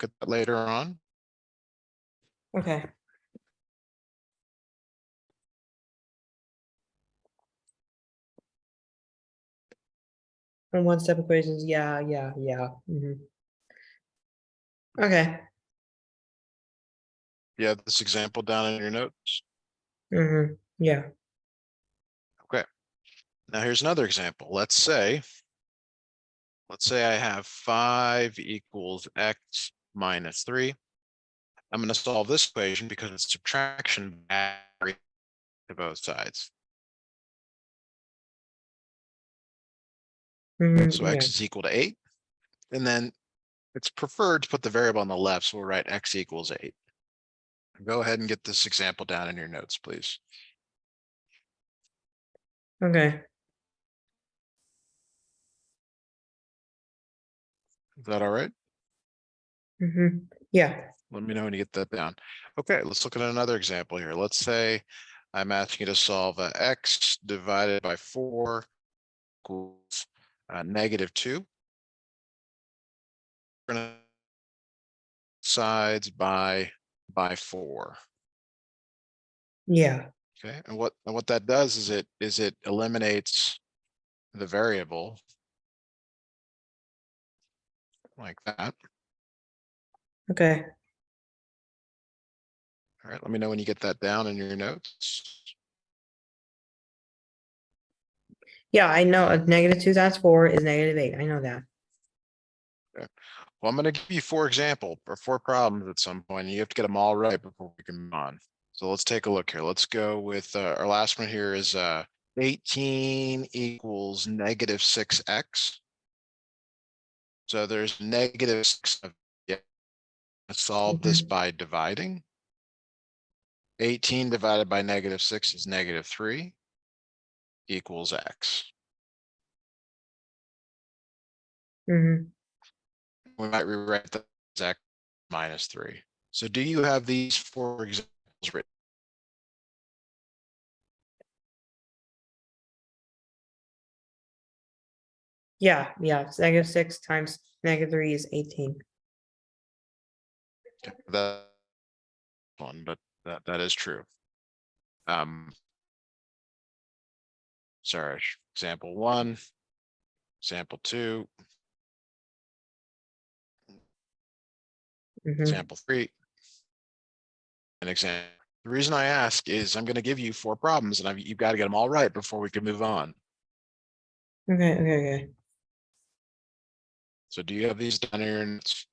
look at that later on. Okay. And one-step equations, yeah. Okay. Yeah, this example down in your notes. Yeah. Okay. Now here's another example. Let's say I have 5 equals x minus 3. I'm going to solve this equation because it's subtraction to both sides. So Yeah. x is equal to 8. And then it's preferred to put the variable on the left, so we'll write x equals 8. Go ahead and get this example down in your notes, please. Okay. Is that all right? Yeah. Let me know when you get that down. Okay, let's look at another example here. Let's say I'm asking you to solve x divided by 4 equals -2. We're gonna sides by 4. Yeah. Okay, and what that does is it eliminates the variable like that. Okay. All right, let me know when you get that down in your notes. Yeah, I know a -2 times 4 is -8. I know that. Okay. Well, I'm going to give you 4 problems at some point. You have to get them all right before we can move on. So let's take a look here. Let's go with our last one here is 18 equals -6x. So there's -6. Yeah. Let's solve this by dividing. 18 divided by -6 is -3 equals x. We might rewrite that as x minus 3. So do you have these 4 examples written? Yeah. It's -6 times -3 is 18. Okay, that one, but that is true. Sorry, example 1, example 2, example 3, and example. The reason I ask is I'm going to give you 4 problems, and you've got to get them all right before we can move on. Okay. So do you have these down in your notes?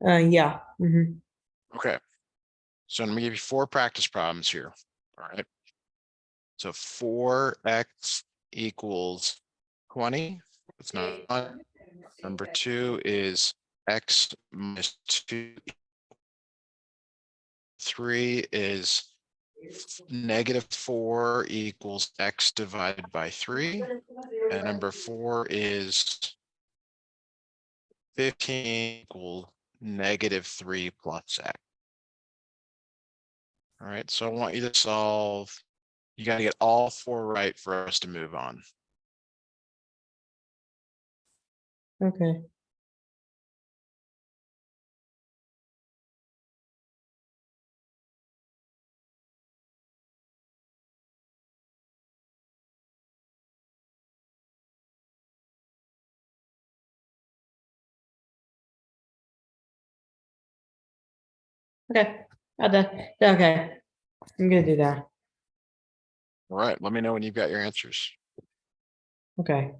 Yeah. Okay. So I'm going to give you 4 practice problems here. All right. So 4x equals 20. It's not. Number 2 is x minus 2. 3 is -4 equals x divided by 3. And number 4 is 15 equals -3 plus x. All right, so I want you to solve. You got to get all 4 right for us to move on. Okay. Okay. Okay. I'm gonna do that. All right, let me know when you've got your answers. Okay.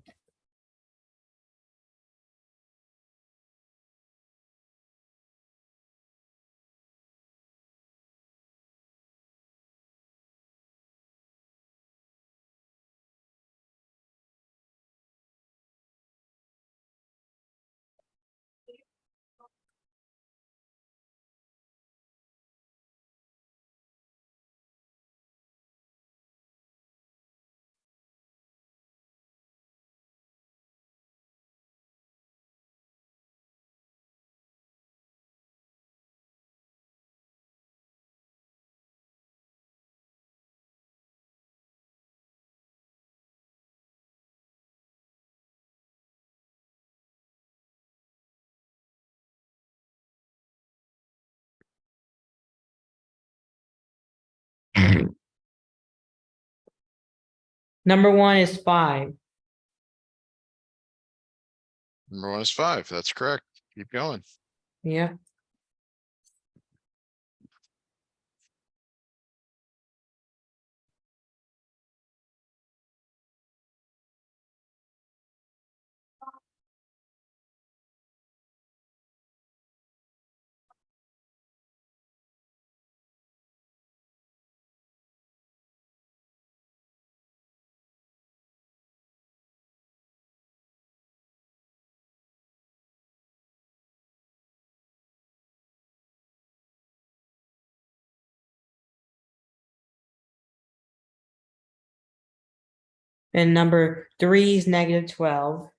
Number one is 5. Number one is 5. That's correct. Keep going. Yeah. And number 3 is -12.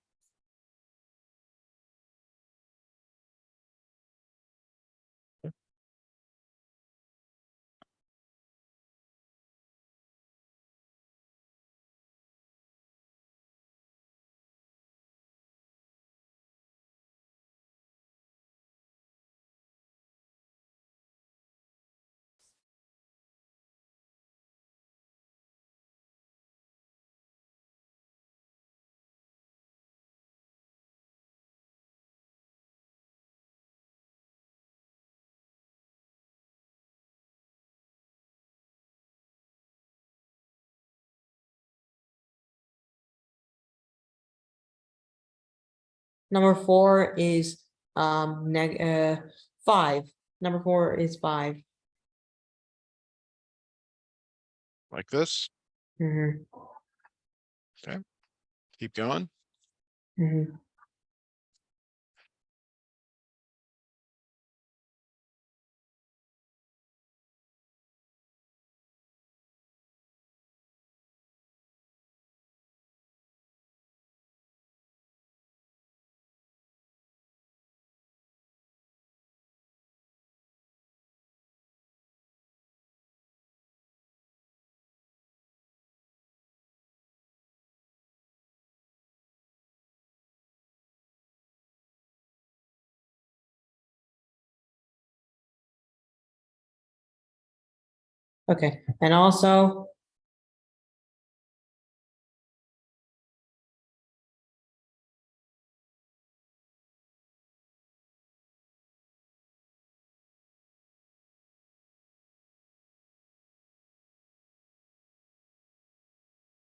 Number 4 is 5. Number 4 is 5. Like this. Mhm, Okay. Keep going. mhm. Okay, and also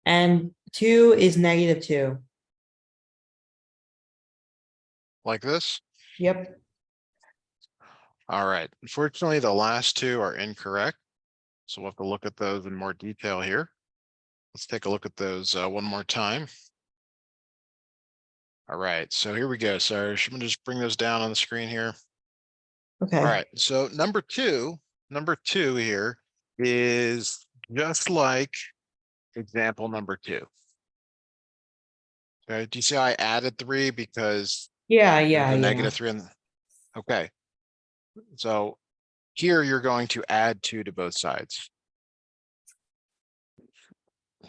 and 2 is -2. Like this. Yep. All right. Unfortunately, the last two are incorrect. So we'll have to look at those in more detail here. Let's take a look at those one more time. All right, so here we go. So I'm gonna just bring those down on the screen here. All Okay. right, so number two here is just like example number 2. Okay, do you see how I added 3 because Yeah, there's yeah, a yeah. -3 in? Okay, so here you're going to add 2 to both sides.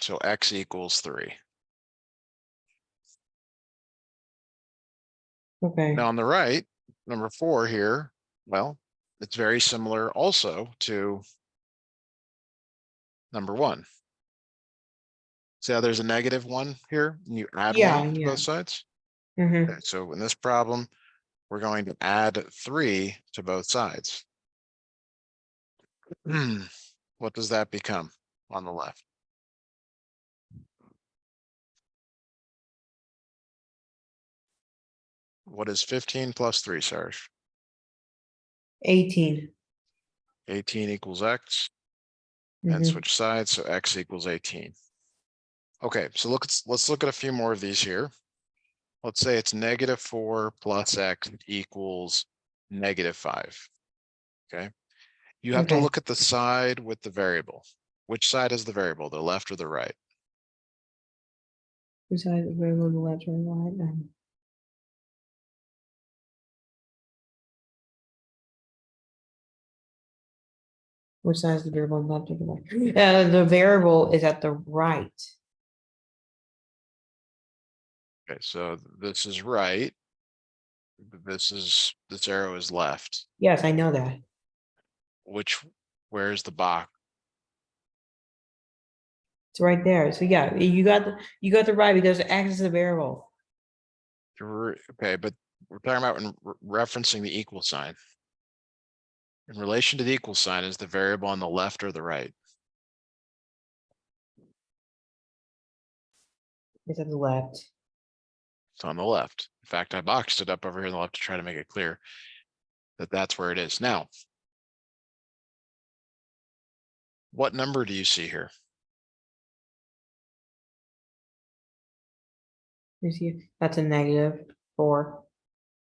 So x equals 3. Okay. Now on the right, number 4 here, well, it's very similar also to number 1. See how there's a -1 here, and you add Yeah, 1 to yeah. both sides? Mm-hmm. Okay, so in this problem, we're going to add 3 to both sides. What does that become on the left? What is 15 plus 3, Sarge? 18. 18 equals x, and Mm-hmm. switch sides, so x equals 18. Okay, so let's look at a few more of these here. Let's say it's -4 plus x equals -5. Okay, you have to Okay. look at the side with the variable. Which side is the variable, the left or the right? Besides the variable, the left or right. Which side is the variable left or the right? The variable is at the right. Okay, so this is right. This arrow is left. Yes, I know that. Which, where's the box? It's right there. So yeah, you got the right because it acts as a variable. Okay, but we're talking about referencing the equal sign. In relation to the equal sign, is the variable on the left or the right? It's at the left. It's on the left. In fact, I boxed it up over here on the left to try to make it clear that that's where it is. Now, what number do you see here? You see, that's a -4.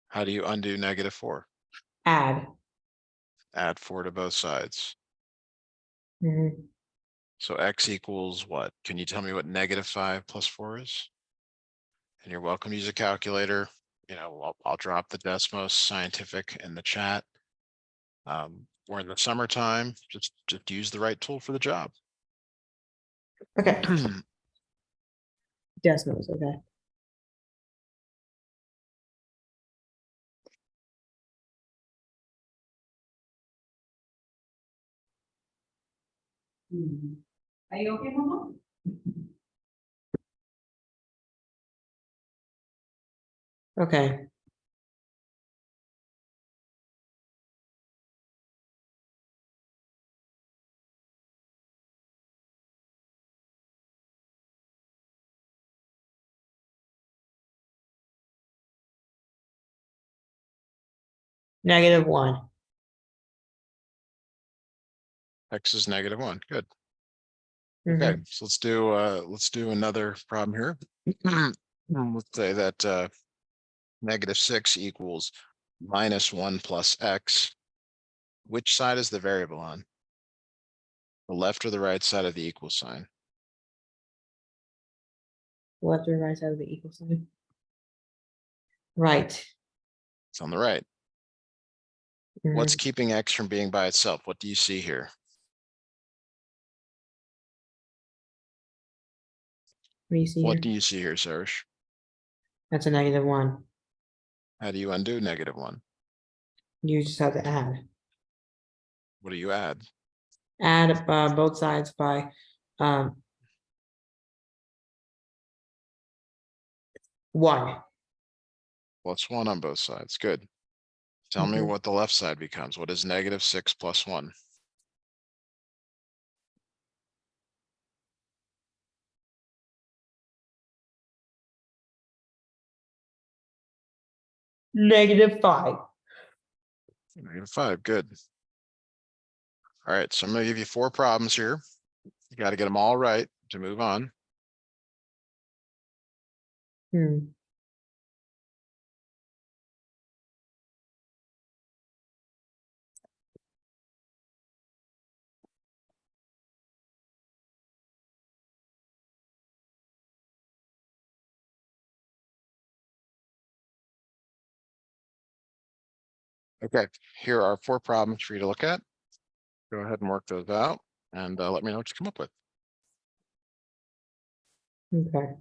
How do you undo -4? Add. Add 4 to both sides. Mhm. So x equals what? Can you tell me what -5 plus 4 is? And you're welcome to use a calculator. I'll drop the Desmos scientific in the chat. We're in the summertime, just use the right tool for the job. Okay. Decimals, okay. Are you okay, Mama? Okay. -1. X is -1. Good. Okay, Mhm. so let's do another problem here. Let's say that -6 equals -1 plus x. Which side is the variable on? The left or the right side of the equal sign? Left or right side of the equal sign? Right. It's on the right. What's Mhm. keeping x from being by itself? What do you see here? What do you see What here? do you see here, Sourish? That's a -1. How do you undo -1? You just have to add. What do you add? Add both sides by um 1. +1 on both sides. Good. Tell me Mhm. what the left side becomes. What is -6 plus 1? -5. -5. Good. All right, so I'm gonna give you 4 problems here. You got to get them all right to move on. Hmm. Okay, here are 4 problems for you to look at. Go ahead and work those out and let me know what you come up with. Okay.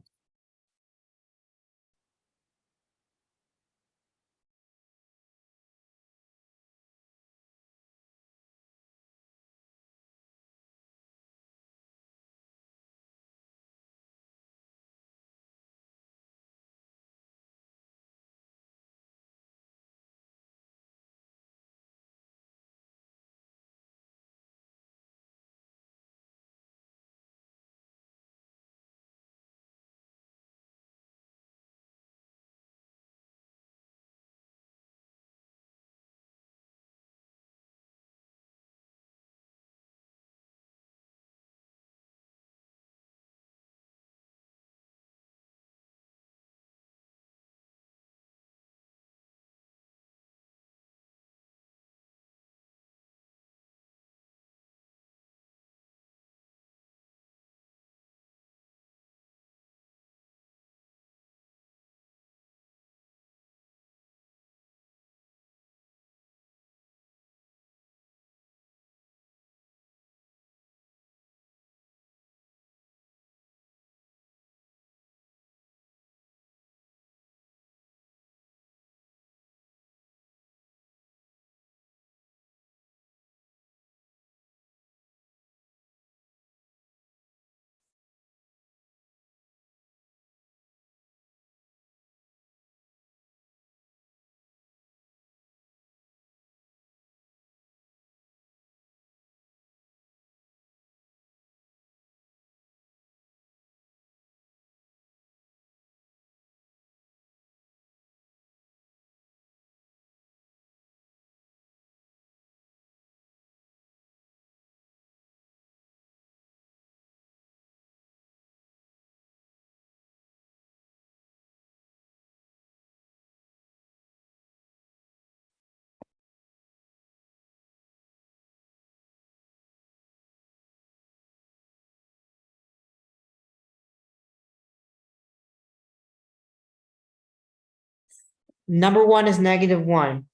Number one is -1.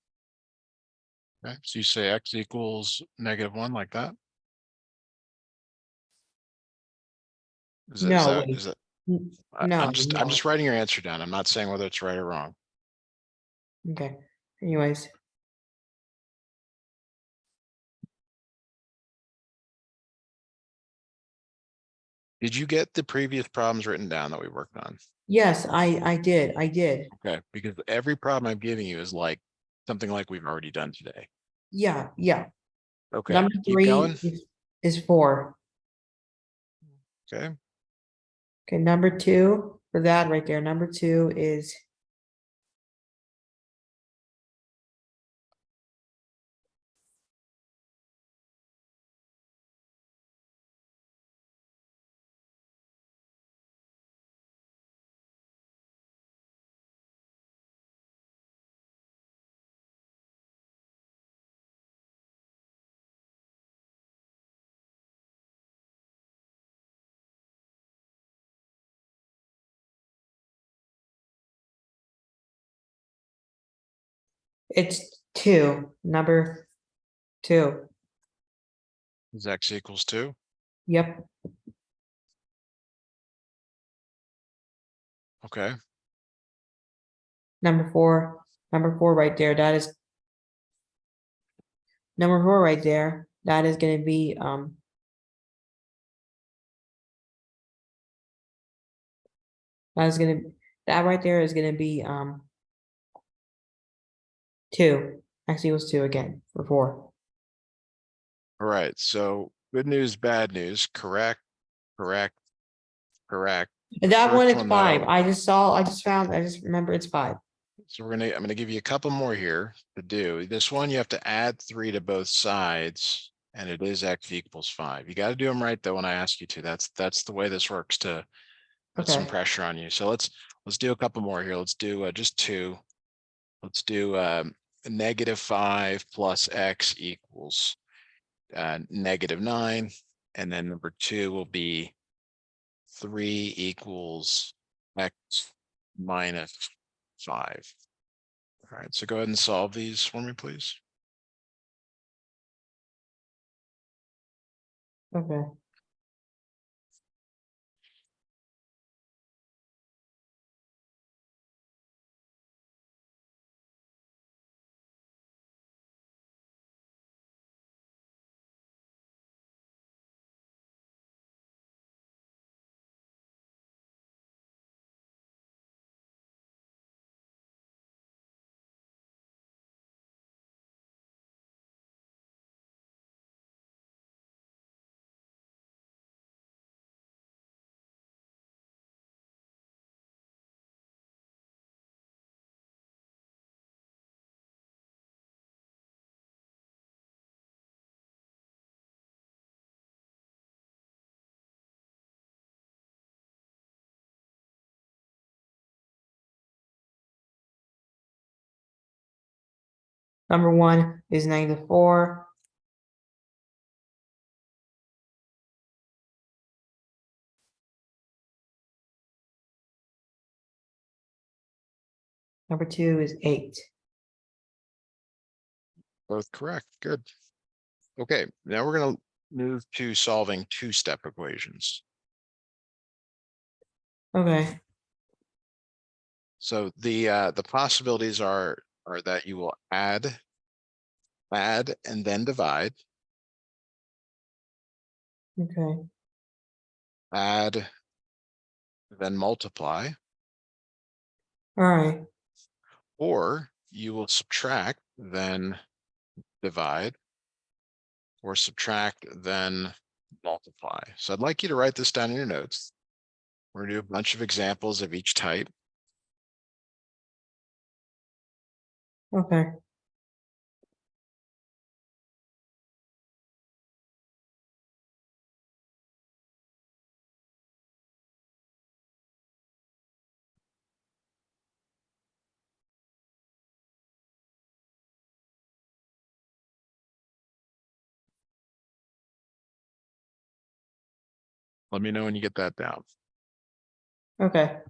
Okay, so you say x equals -1 like that? No, wait. Is that, No, I'm no. just writing your answer down. I'm not saying whether it's right or wrong. Okay. Anyways, Did you get the previous problems written down that we worked on? yes, I did. I did. Okay, because every problem I'm giving you is like something like we've already done today. Yeah, yeah. Okay, Number keep three going. is 4. Okay, Okay, number 2 for that right there. Number 2 is it's 2. Number 2. is x equals 2? Yep. Okay, Number 4. Number 4 right there. That is number 4 right there. That is gonna be that is gonna that right there is gonna be 2. X equals 2 again for 4. all right, so good news, bad news, correct, correct, correct. And The that one first is one 5. though, I just found, I just remember it's 5. so I'm gonna give you a couple more here to do. This one, you have to add 3 to both sides, and it is x equals 5. You gotta do them right though when I ask you to. That's the way this works to put some Okay. pressure on you. So let's do a couple more here. Let's do just 2. Let's do -5 plus x equals -9. And then number 2 will be 3 equals x minus 5. All right, so go ahead and solve these for me, please. Okay. Number 1 is -4. Number 2 is 8. Both correct. Good. Okay, now we're going to move to solving two-step equations. Okay. So the possibilities are that you will add and then divide, Okay. add, then multiply, All right. or you will subtract, then divide, or subtract, then multiply. So I'd like you to write this down in your notes. We're gonna do a bunch of examples of each type. Okay. Let me know when you get that down. Okay.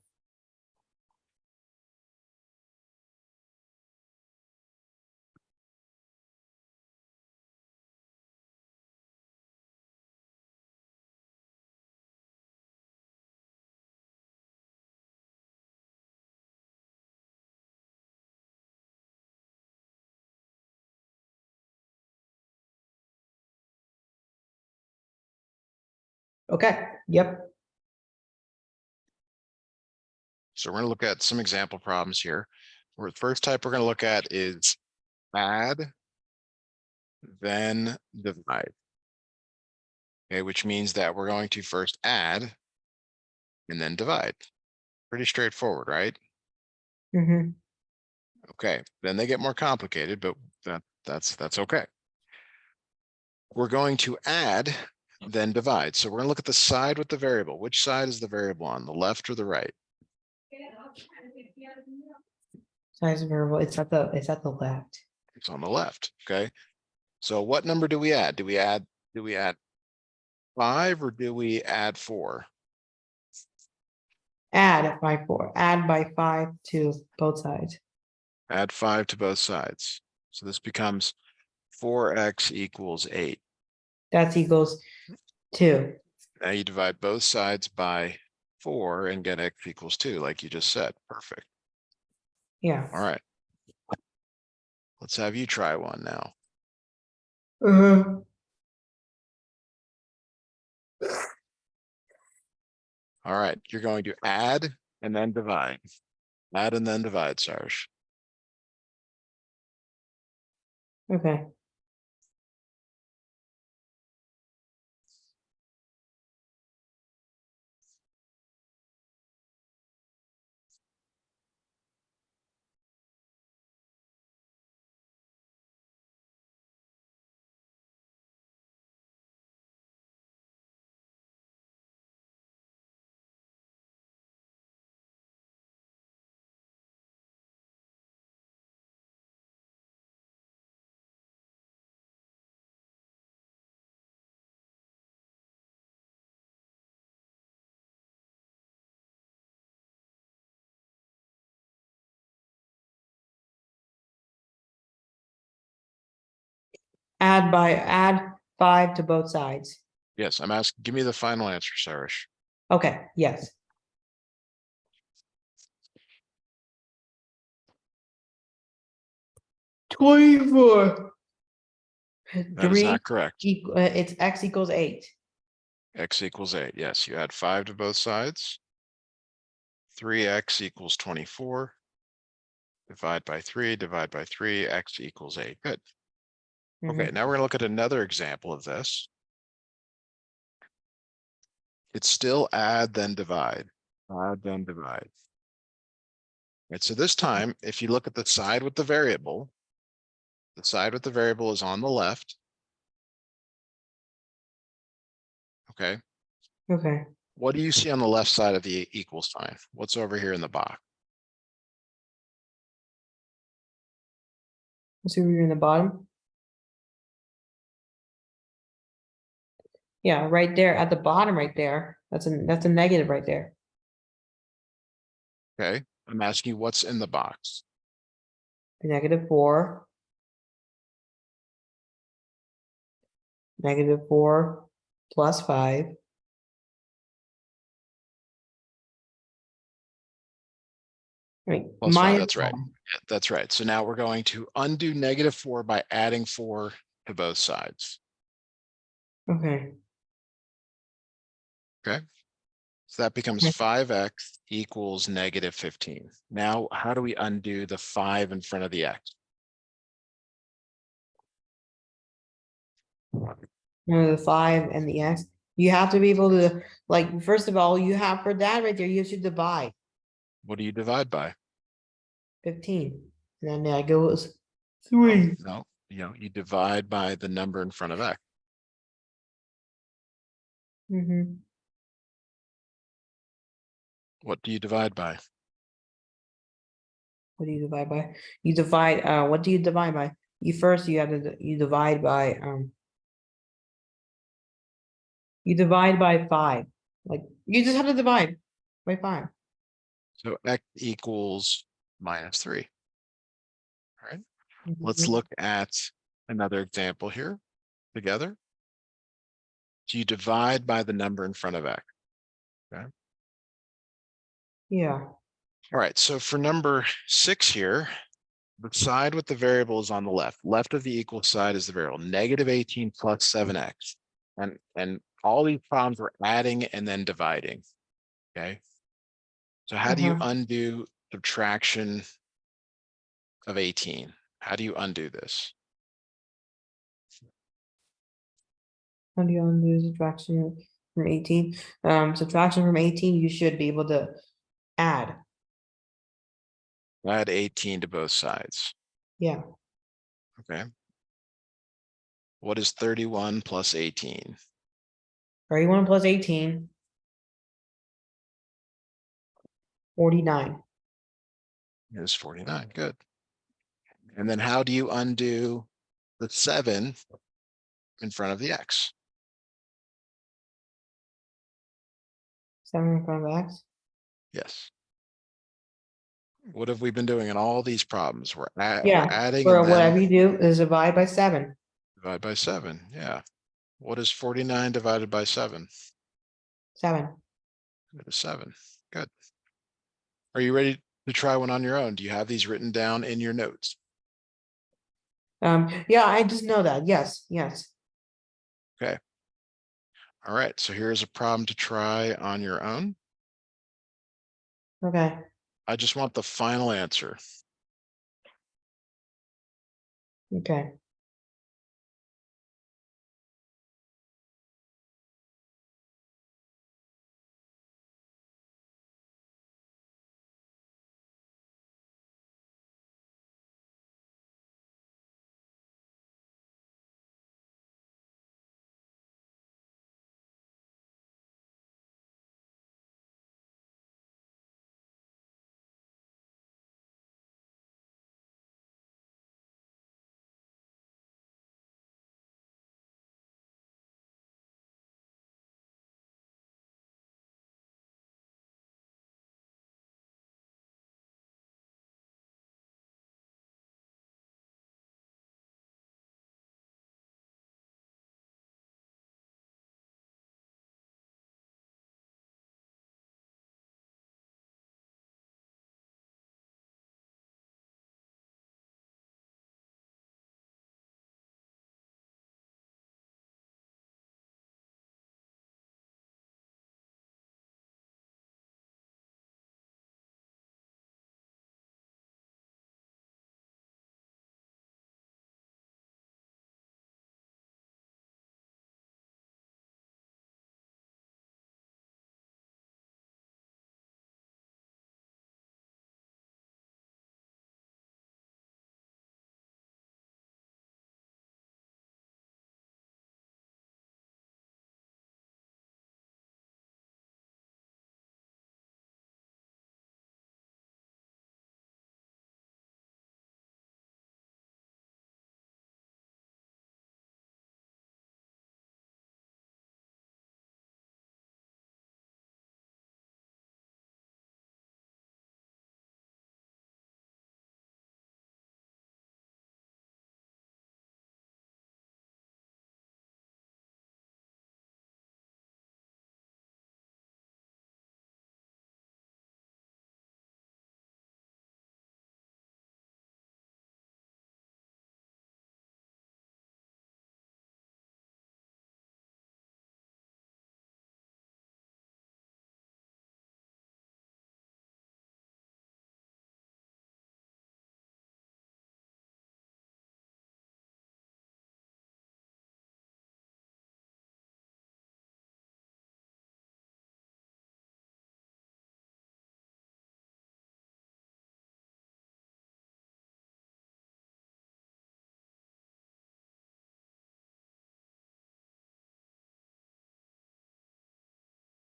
Okay, yep. So we're going to look at some example problems here. Where the first type we're going to look at is add, then divide. Okay, which means that we're going to first add and then divide. Pretty straightforward, right? Mm-hmm. Okay, then they get more complicated, but that's okay. We're going to add, then divide. So we're going to look at the side with the variable. Which side is the variable on, the left or the right? Size of variable, it's at the left. It's on the left. Okay. So what number do we add? Do we add 5 or do we add 4? Add by 4, add by 5 to both sides. Add 5 to both sides. So this becomes 4x equals 8. That's equals 2. Now you divide both sides by 4 and get x equals 2, like you just said. Perfect. Yeah. All right. Let's have you try one now. Uh-huh. All right. You're going to add and then divide. Add and then divide, Sourish. Okay. Add 5 to both sides. Yes, I'm asking, give me the final answer, Sourish. Okay, yes. 24. That is 3 not correct. it's x equals 8. X equals 8. Yes, you add 5 to both sides. 3x equals 24. Divide by 3, divide by 3, x equals 8. Good. Okay, Mhm. now we're going to look at another example of this. It's still add, then divide. Add, then divide. Right, so this time, if you look at the side with the variable is on the left. Okay. Okay. What do you see on the left side of the equal sign? What's over here in the box? Let's see, we're in the bottom. Yeah, right there at the bottom, right there. That's a negative right there. Okay. I'm asking you what's in the box. -4. -4 plus 5. Right, Plus 5. That's right. Yeah, that's right. So now we're going to undo -4 by adding 4 to both sides. Okay. Okay. So that becomes 5x equals -15. Now, how do we undo the 5 in front of the x? The 5 and the x. You have to be able to, like, first of all, you have for that right there, you should divide What do you divide by? 15. And then that goes Oh, 3. no, you divide by the number in front of x. Mm-hmm. What do you divide by? What do you divide by? You divide, what do you divide by? You have to, you divide by, you divide by 5. Like, you just have to divide by 5. So x equals -3. All right. Let's Mhm. look at another example here together. Do you divide by the number in front of x? Okay. Yeah, All right. So for number 6 here, the side with the variable is on the left. Left of the equal side is the variable, -18 plus 7x. And all these problems were adding and then dividing, okay? So how do you Uh-huh. undo subtraction of 18? How do you undo this? How do you undo subtraction from 18? Subtraction from 18, you should be able to add. Add 18 to both sides, Yeah, okay? What is 31 plus 18? 31 plus 18. 49. Is 49, good. And then how do you undo the 7 in front of the X? 7 in front of X. Yes. What have we been doing in all these problems? We're Yeah, adding or and then whatever you do is divide by 7. divide by 7, yeah. What is 49 divided by 7? 7. It is 7, good. Are you ready to try one on your own? Do you have these written down in your notes? Yeah, I just know that. Yes, yes. Okay. All right, so here's a problem to try on your own. Okay. I just want the final answer. Okay.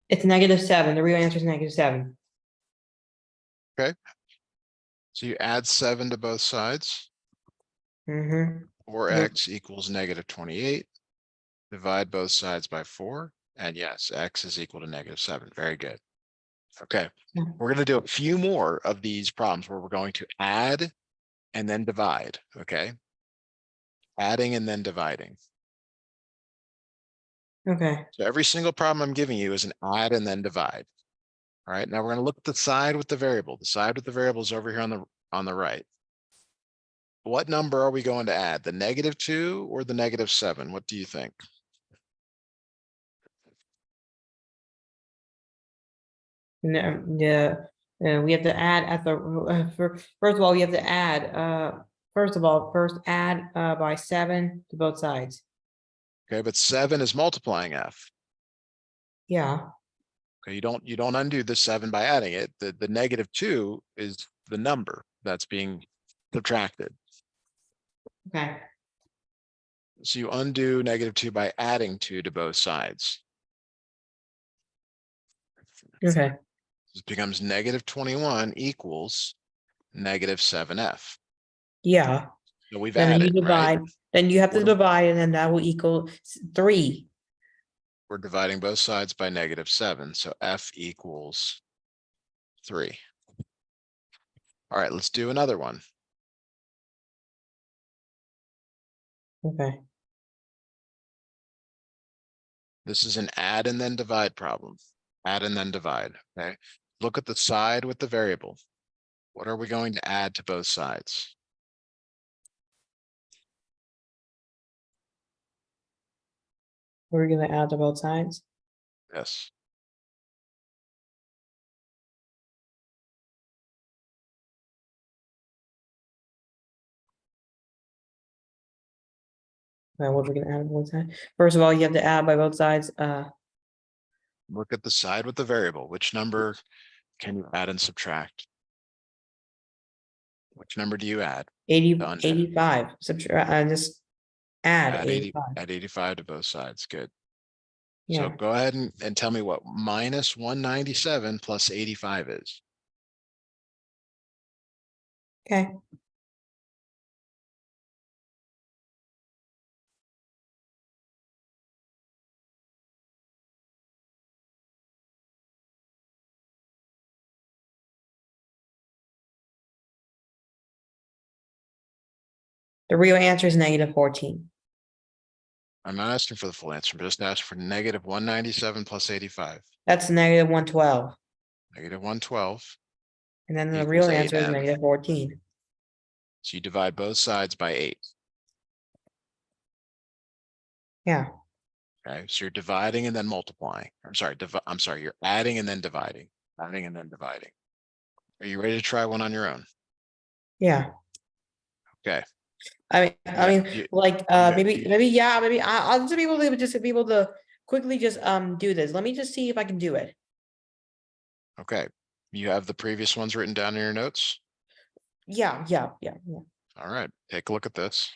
It's -7. The real answer is -7. Okay. So you add 7 to both sides, Mm-hmm. or X equals -28. Divide both sides by 4. And yes, X is equal to -7. Very good. Okay. We're going to do a few more of these problems where we're going to add and then divide. Okay. Adding and then dividing. Okay. So every single problem I'm giving you is an add and then divide. All right. Now we're going to look at the side with the variable. The side with the variable is over here on the right. What number are we going to add? The -2 or the -7? What do you think? No, yeah, we have to add at the, first of all, we have to add, first add, by 7 to both sides. Okay, but 7 is multiplying F. Yeah, Okay, you don't undo the 7 by adding it. The -2 is the number that's being subtracted. okay, So you undo -2 by adding 2 to both sides. okay, This becomes -21 equals -7F. yeah. So we've And then you added, right? divide, then you have What to do- divide, and then that will equal 3. We're dividing both sides by -7, so F equals 3. All right, let's do another one. Okay, This is an add and then divide problem. Add and then divide, okay? Look at the side with the variable. What are we going to add to both sides? we're gonna add to both sides. Yes, What we're gonna add to both sides. First of all, you have to add by both sides, look at the side with the variable. Which number can you add and subtract? Which number do you add? 80, To undo? 85, subtract, just add 85, Add 85 to both sides, good. So yeah, go ahead and tell me what -197 plus 85 is. okay. The real answer is -14. I'm not asking for the full answer, but just asking for -197 plus 85. That's -112, -112 and then the real equals answer is 8m. -14. So you divide both sides by 8. Yeah, Okay, so you're dividing and then multiplying. I'm sorry, you're adding and then dividing. Adding and then dividing. Are you ready to try one on your own? yeah. Okay. I Yeah, mean, like, you got maybe, yeah, maybe I'll just be able to quickly just, do this. Let me just see if I can do it. okay. You have the previous ones written down in your notes? Yeah, yeah, yeah, yeah. All right, take a look at this.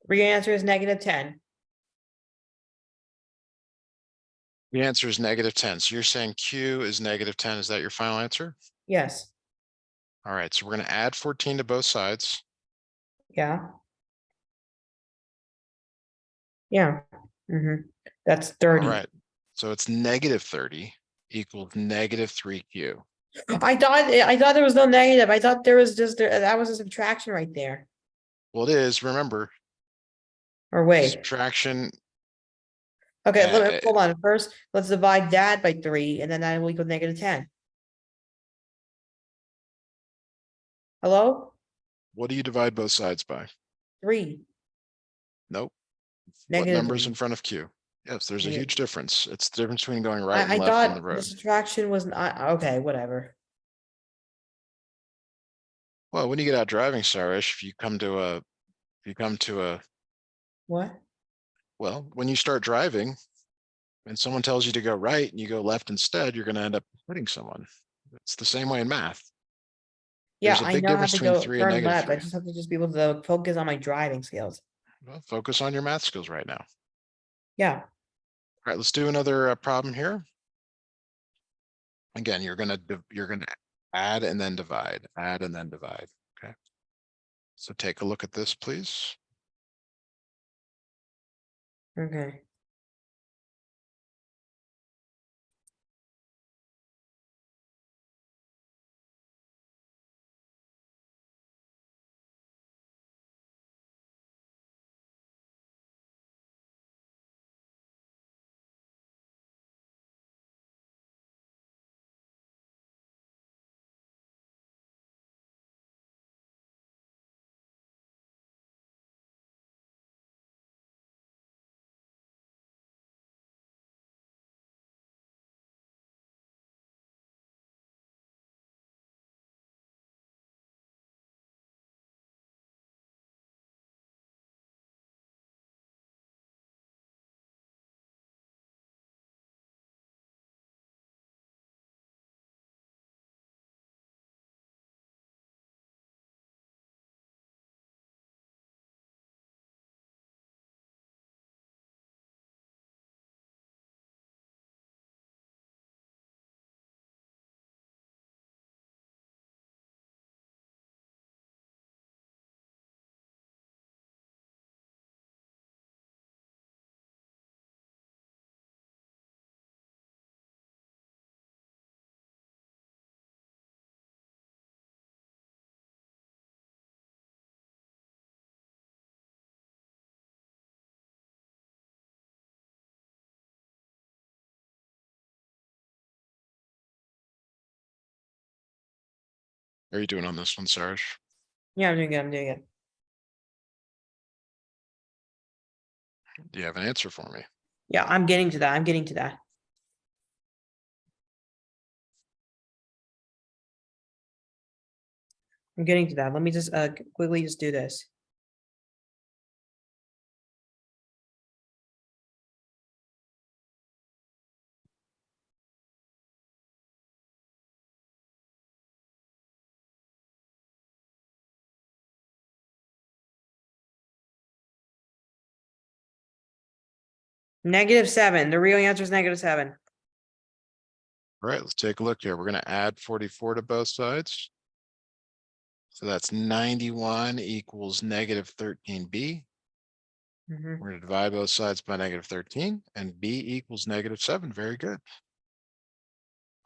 Real answer is -10. The answer is -10. So you're saying Q is -10. Is that your final answer? Yes, All right, so we're gonna add 14 to both sides. yeah, yeah. That's All 30. right, so it's -30 equals -3Q. I thought there was no negative. I thought there was just, that was a subtraction right there. Well, it is, remember, Or wait, subtraction, okay, uh, hold on. First, let's divide that by 3, and then that will equal -10. Hello? what do you divide both sides by? 3, Nope. What number's in -3. front of Q? Yes, there's a huge Negative. difference. It's the difference between going right and I left on the thought the road. subtraction was not, okay, whatever. Well, when you get out driving, Sourish, if you come to a, What? well, when you start driving and someone tells you to go right and you go left instead, you're gonna end up hitting someone. It's the same way in math. Yeah, There's a I big know I have difference to between go 3 and turn negative left. I 3. just have to just be able to focus on my driving skills. Well, focus on your math skills right now. All Yeah. right, let's do another problem here. Again, you're gonna add and then divide, add and then divide. Okay. So take a look at this, please. Okay. How are you doing on this one, Sarge? Yeah, I'm doing good. I'm doing good. Do you have an answer for me? Yeah, I'm getting to that. I'm getting to that. I'm getting to that. Let me just quickly just do this. -7. The real answer is -7. All right, let's take a look here. We're gonna add 44 to both sides. So that's 91 equals -13b. Mhm. We're gonna divide both sides by -13 and b equals -7. Very good.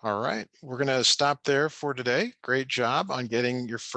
All right, we're gonna stop there for today. Great job on getting your first